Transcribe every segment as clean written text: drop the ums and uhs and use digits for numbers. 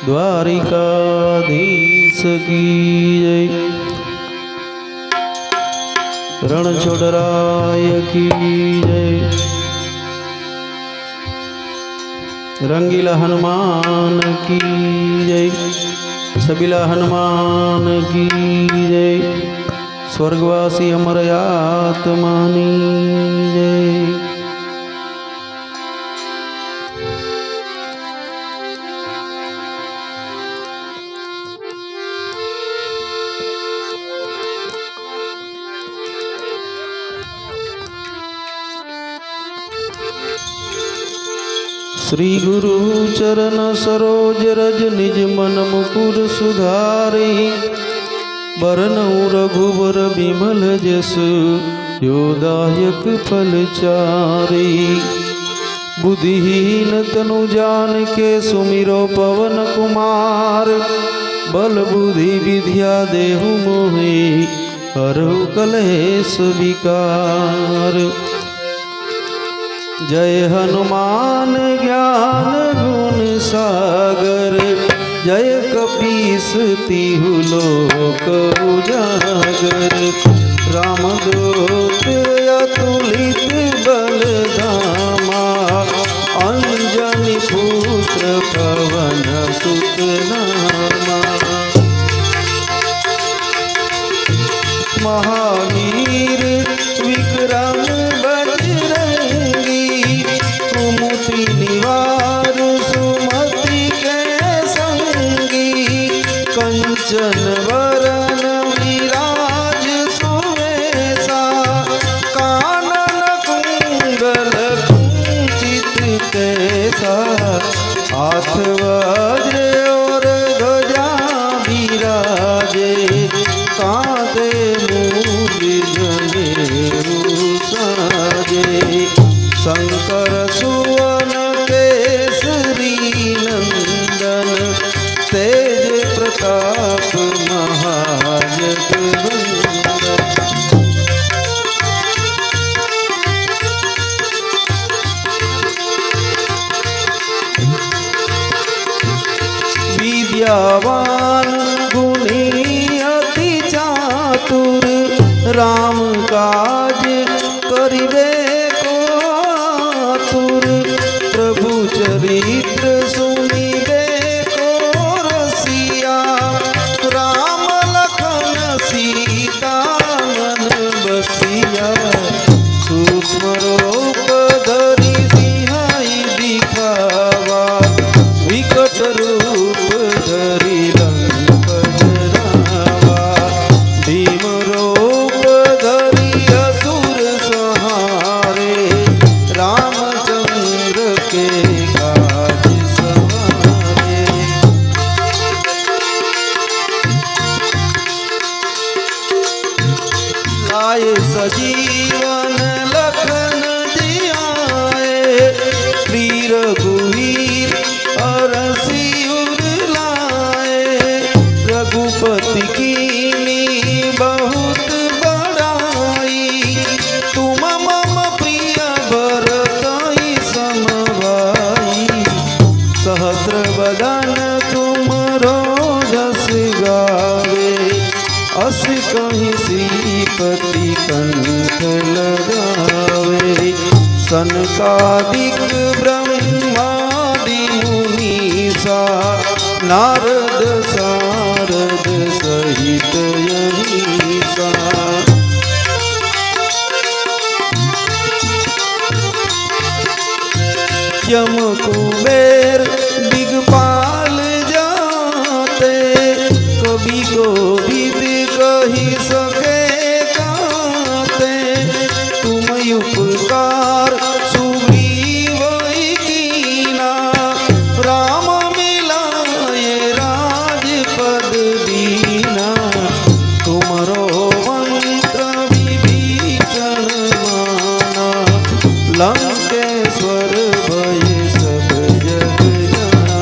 द्वारिकाधीश की जय। रणछोड़राय की जय। रंगीला हनुमान की जय। छबीला हनुमान की जय। स्वर्गवासी अमर आत्मानी जय। श्री गुरु चरण सरोज रज निज मन मुकुर सुधारी। बरनउँ रघुबर बिमल जसु जो दायक फल चारी। बुद्धिहीन तनु जानिके सुमिरो पवन कुमार। बल बुद्धि विद्या देहु मोहि हरहु कलेश विकार। जय हनुमान ज्ञान गुण सागर। जय कपीस तिहु लोक उजागर। रामदूत अतुलित बल धामा। अंजनी पुत्र पवन सुत नामा। महावीर विक्रम निवार सुमति के संगी। कंचन वरन विराज सुवेशा। कानन कुंडल कुंचित कैसा। हाथ वज्र और ध्वजा विराजे। कांधे मूल जनेऊ साजे। शंकर सुवन केसरी नंदन। तेज प्रताप महाजगवंदन। विद्यावान गुणी अति चातुर। राम काज करिबे प्रभु चरित्र सुनिबे को रसिया। राम लखन सीता मन बसिया। सूक्ष्म रूप धरि सिंहाई दिखावा। विकट रूप धरि लंक जरावा। भीम रूप धरि असुर संहारे। रामचंद्र के काज सवारे। लाए सजीवन लखन जियाए। श्री रघुवीर अरसी उर लाए। रघुपति कीनी बहुत बड़ाई। तुम मम प्रिय भरतहि समभाई। सहस्र बदन तुमरो जस गावे। अस कहीं श्रीपति कंठ लगावे। सनकादिक ब्रह्मादि मुनीसा। नारद सारद सहित अहिसा। यम कुबेर दिगपाल जाते। कवि कोविद कही सके गाते। तुम उपकार सुग्रीव कीना। राम मिलाए राजपद दीना। तुमरो मंत्र विभीषण माना। लंकेश्वर भय सब जग जाना।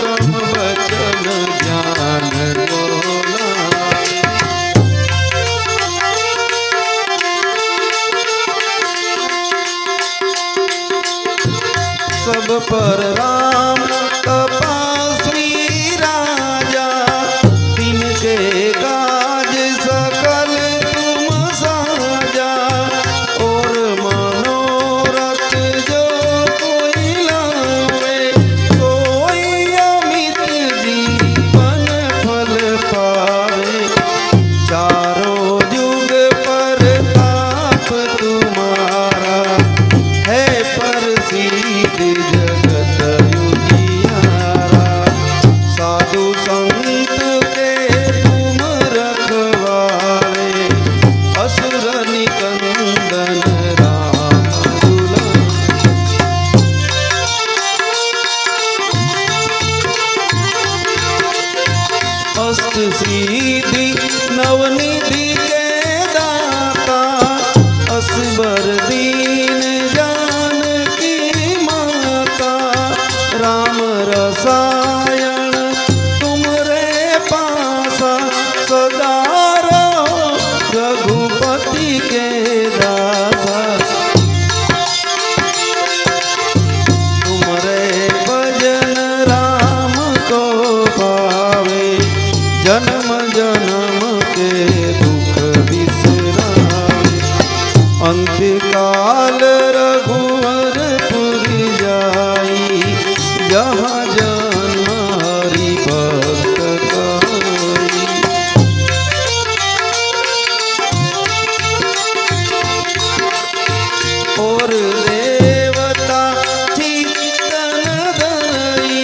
राम बचन ज्ञान बोलाए। सब पर राम तपस्वी राजा, तिनके काज सकल तुम साजा। और मनोरथ जो कोई लावे, सोई अमित जीवन फल पावे। चारों युग पर ताप तुम्हारा, है प्रसिद्ध जगत उजियारा। साधु संत के तुम रखवारे, असुर निकंदन राम दुलारे। अष्ट सिद्धि नवनिधि के दाता, असबर दीन जानकी माता। राम रसायन तुमरे पासा, सदा रहो रघुपति के दासा। तुमरे भजन राम को पावे, जन्म जन्म के दुख बिसरावे। अंतकाल रघुवरपुर जाई, जहाँ जन्म हरि भक्त कहाई। और देवता चित्तन धरई,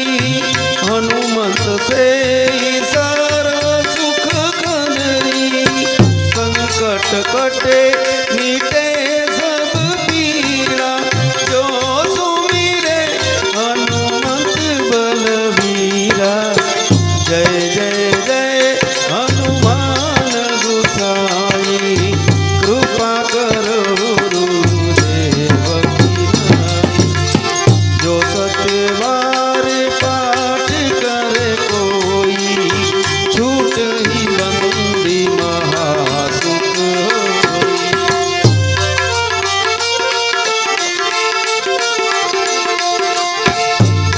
हनुमत से सर्व सुख करई। संकट कटे मिटे सब पीड़ा, जो सुमिरे हनुमत बलबीरा। जय जय जय हनुमान गोसाई, कृपा करो गुरुदेव की नाई। जो सतबार पाठ करे कोई, छूट ही बंदी महासुख होई।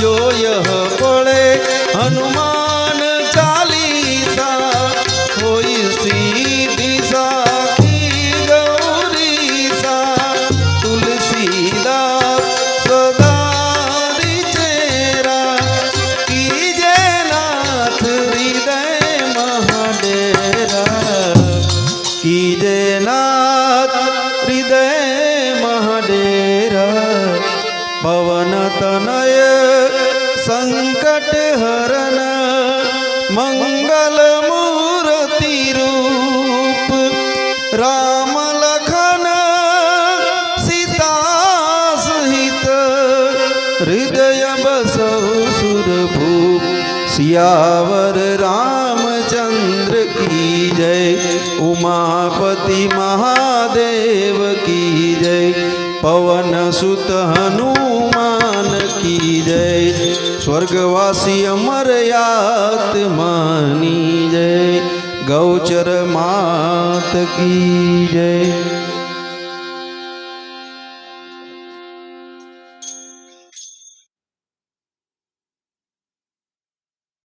जो यह पढ़े हनुमान चालीसा, होई सीधी साखी गौरीसा। तुलसीदास सदा चेरा, कीजे नाथ हृदय महाडेरा। कीजे नाथ हृदय महाडेरा। पवन तनय संकट हरन, मंगल मूर्ति रूप। राम लखन सीता सहित, हृदय बसहु सुरभूप। सियावर रामचंद्र की जय, उमापति महादेव की जय। पवन सुत हनुमान की जय, स्वर्गवासी अमर आत्मानी जय। गौचर मात की जय।